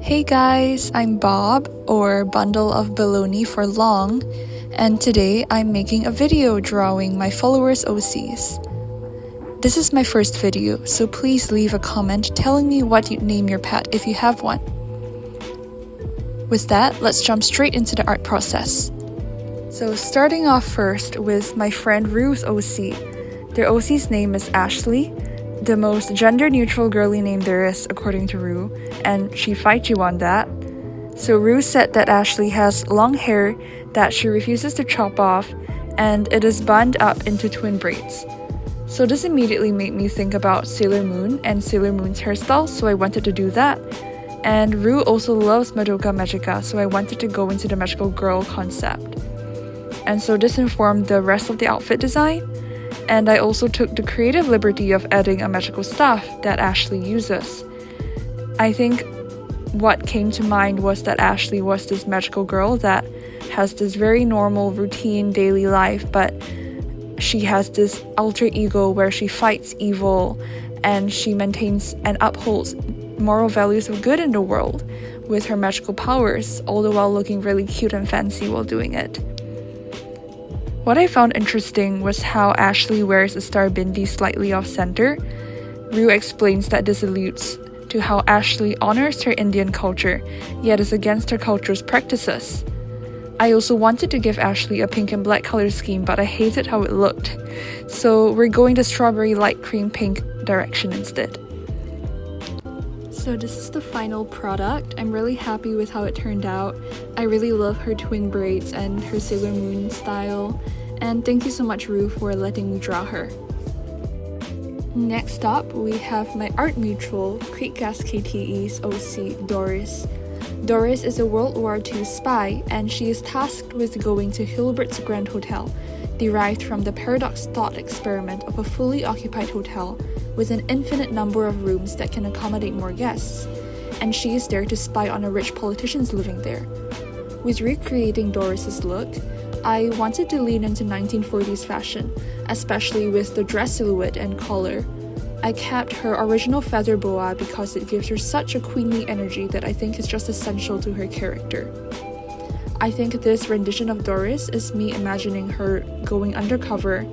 Hey guys, I'm Bob, or Bundle of Baloney for long, and today I'm making a video drawing my followers OCs. This is my first video, so please leave a comment telling me what you'd name your pet if you have one. With that, let's jump straight into the art process. So starting off first with my friend Rue's OC. Their OC's name is Ashley, the most gender-neutral girly name there is according to Rue, and she fights you on that. So Rue said that Ashley has long hair that she refuses to chop off, and it is bunned up into twin braids. So this immediately made me think about Sailor Moon and Sailor Moon's hairstyle, so I wanted to do that. And Rue also loves Madoka Magica, so I wanted to go into the magical girl concept. And so this informed the rest of the outfit design. And I also took the creative liberty of adding a magical staff that Ashley uses. I think what came to mind was that Ashley was this magical girl that has this very normal routine daily life, but she has this alter ego where she fights evil and she maintains and upholds moral values of good in the world with her magical powers, all the while looking really cute and fancy while doing it. What I found interesting was how Ashley wears a star bindi slightly off-center. Rue explains that this alludes to how Ashley honors her Indian culture, yet is against her culture's practices. I also wanted to give Ashley a pink and black color scheme, but I hated how it looked. So we're going the strawberry light cream pink direction instead. So this is the final product. I'm really happy with how it turned out. I really love her twin braids and her Sailor Moon style. And thank you so much, Rue, for letting me draw her. Next up, we have my art mutual, Creekgas KTE's OC, Doris. Doris is a World War II spy, and she is tasked with going to Hilbert's Grand Hotel, derived from the paradox thought experiment of a fully occupied hotel with an infinite number of rooms that can accommodate more guests, and she is there to spy on a rich politicians living there. With recreating Doris's look, I wanted to lean into 1940s fashion, especially with the dress silhouette and collar. I kept her original feather boa because it gives her such a queenly energy that I think is just essential to her character. I think this rendition of Doris is me imagining her going undercover,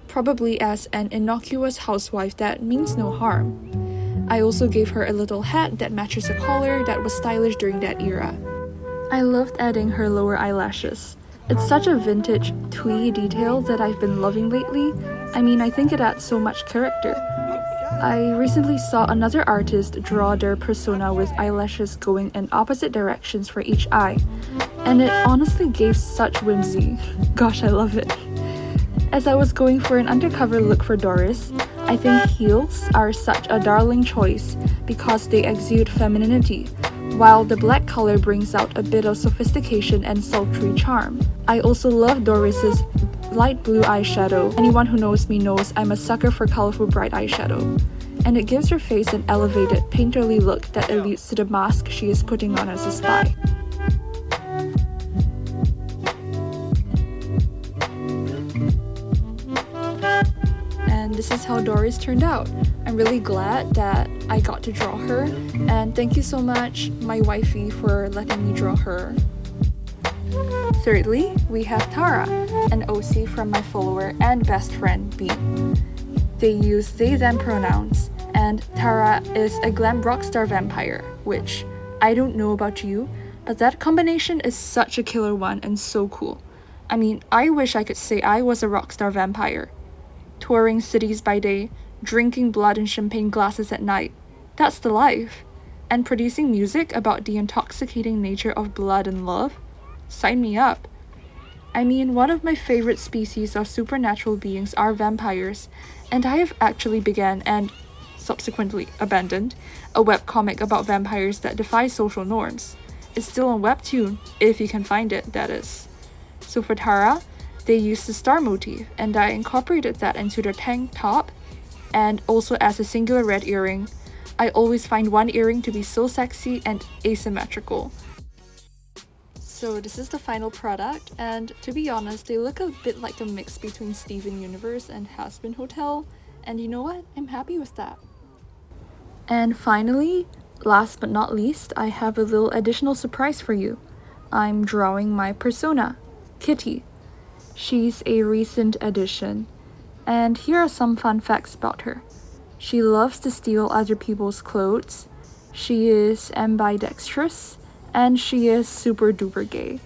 probably as an innocuous housewife that means no harm. I also gave her a little hat that matches a collar that was stylish during that era. I loved adding her lower eyelashes. It's such a vintage, twee detail that I've been loving lately. I think it adds so much character. I recently saw another artist draw their persona with eyelashes going in opposite directions for each eye, and it honestly gave such whimsy. Gosh, I love it. As I was going for an undercover look for Doris, I think heels are such a darling choice because they exude femininity, while the black color brings out a bit of sophistication and sultry charm. I also love Doris's light blue eyeshadow. Anyone who knows me knows I'm a sucker for colorful bright eyeshadow. And it gives her face an elevated, painterly look that alludes to the mask she is putting on as a spy. And this is how Doris turned out. I'm really glad that I got to draw her, and thank you so much, my wifey, for letting me draw her. Thirdly, we have Tara, an OC from my follower and best friend, B. They use they/them pronouns, and Tara is a glam rockstar vampire, which I don't know about you, but that combination is such a killer one and so cool. I wish I could say I was a rockstar vampire. Touring cities by day, drinking blood in champagne glasses at night. That's the life. And producing music about the intoxicating nature of blood and love? Sign me up. One of my favorite species of supernatural beings are vampires, and I have actually begun and subsequently abandoned a webcomic about vampires that defy social norms. It's still on Webtoon, if you can find it, that is. So for Tara, they used the star motif, and I incorporated that into their tank top, and also as a singular red earring. I always find one earring to be so sexy and asymmetrical. So this is the final product, and to be honest, they look a bit like a mix between Steven Universe and Has Been Hotel, and you know what? I'm happy with that. And finally, Last but not least, I have a little additional surprise for you. I'm drawing my persona, Kitty. She's a recent addition, and here are some fun facts about her. She loves to steal other people's clothes, she is ambidextrous, and she is super duper gay.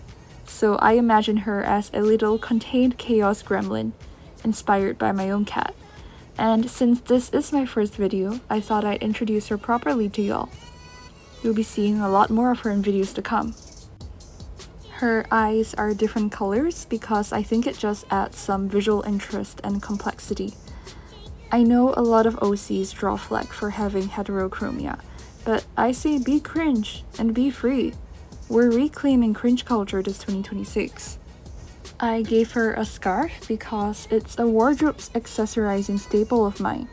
So I imagine her as a little contained chaos gremlin, inspired by my own cat. And since this is my first video, I thought I'd introduce her properly to y'all. You'll be seeing a lot more of her in videos to come. Her eyes are different colors because I think it just adds some visual interest and complexity. I know a lot of OCs draw flack for having heterochromia, but I say be cringe and be free. We're reclaiming cringe culture this 2026. I gave her a scarf because it's a wardrobe accessorizing staple of mine.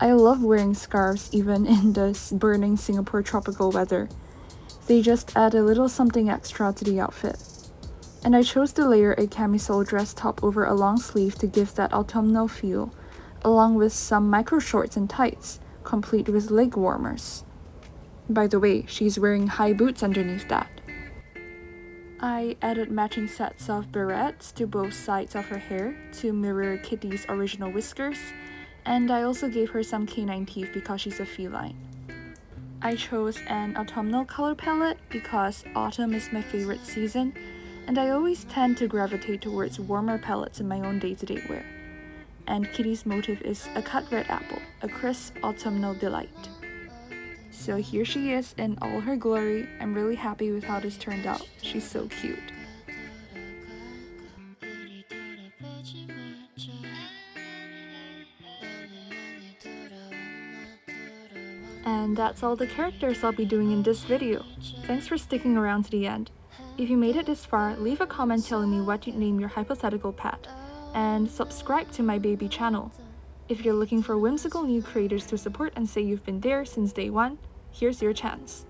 I love wearing scarves even in this burning Singapore tropical weather. They just add a little something extra to the outfit. And I chose to layer a camisole dress top over a long sleeve to give that autumnal feel, along with some micro shorts and tights, complete with leg warmers. By the way, she's wearing high boots underneath that. I added matching sets of barrettes to both sides of her hair to mirror Kitty's original whiskers, and I also gave her some canine teeth because she's a feline. I chose an autumnal color palette because autumn is my favorite season, and I always tend to gravitate towards warmer palettes in my own day-to-day wear. And Kitty's motif is a cut red apple, a crisp autumnal delight. So here she is in all her glory. I'm really happy with how this turned out. She's so cute. And that's all the characters I'll be doing in this video. Thanks for sticking around to the end. If you made it this far, leave a comment telling me what you'd name your hypothetical pet, and subscribe to my baby channel. If you're looking for whimsical new creators to support and say you've been there since day one, here's your chance.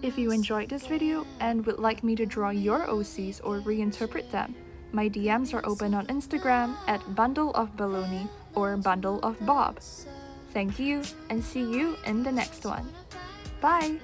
If you enjoyed this video and would like me to draw your OCs or reinterpret them, my DMs are open on Instagram at bundleofbaloney or bundleofbob. Thank you, and see you in the next one. Bye!